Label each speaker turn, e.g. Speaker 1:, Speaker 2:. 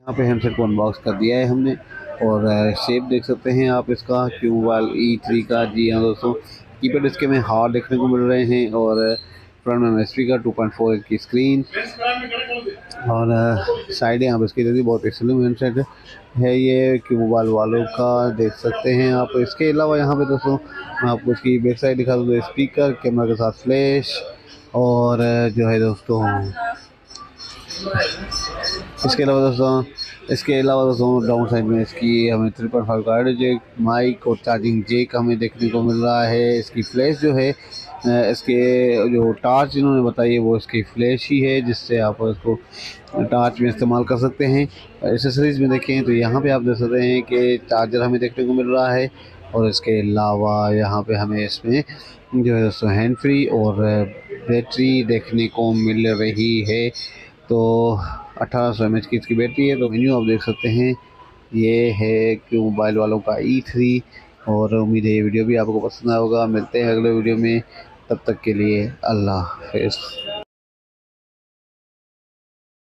Speaker 1: यहाँ पे हैंडसेट को अनबॉक्स कर दिया है हमने और शेप देख सकते हैं आप इसका क्यू मोबाइल E3 का। जी हाँ दोस्तों, कीपैड इसके में हार्ड देखने को मिल रहे हैं और फ्रंट में स्पीकर 2.4 इंच की स्क्रीन और साइड यहाँ पे इसकी दे दी। बहुत ही स्लिम हैंडसेट है ये क्यू मोबाइल वालों का, देख सकते हैं आप। इसके अलावा यहाँ पे दोस्तों मैं आपको इसकी बैक साइड दिखा दूँ। स्पीकर, कैमरा के साथ फ्लैश और जो है दोस्तों इसके अलावा दोस्तों डाउन साइड में इसकी हमें 3.5 का ऑडियो जैक, माइक और चार्जिंग जैक हमें देखने को मिल रहा है। इसकी फ्लैश जो है इसके जो टार्च इन्होंने बताई है वो इसकी फ्लैश ही है, जिससे आप इसको टार्च में इस्तेमाल कर सकते हैं। एसेसरीज़ में देखें तो यहाँ पे आप देख सकते हैं कि चार्जर हमें देखने को मिल रहा है और इसके अलावा यहाँ पे हमें इसमें जो है दोस्तों हैंड फ्री और बैटरी देखने को मिल रही है। तो 1800 mAh की इसकी बैटरी है। तो मेन्यू आप देख सकते हैं, ये है क्यू मोबाइल वालों का E3 और उम्मीद है ये वीडियो भी आपको पसंद आया होगा। मिलते हैं अगले वीडियो में, तब तक के लिए अल्लाह हाफ़िज़।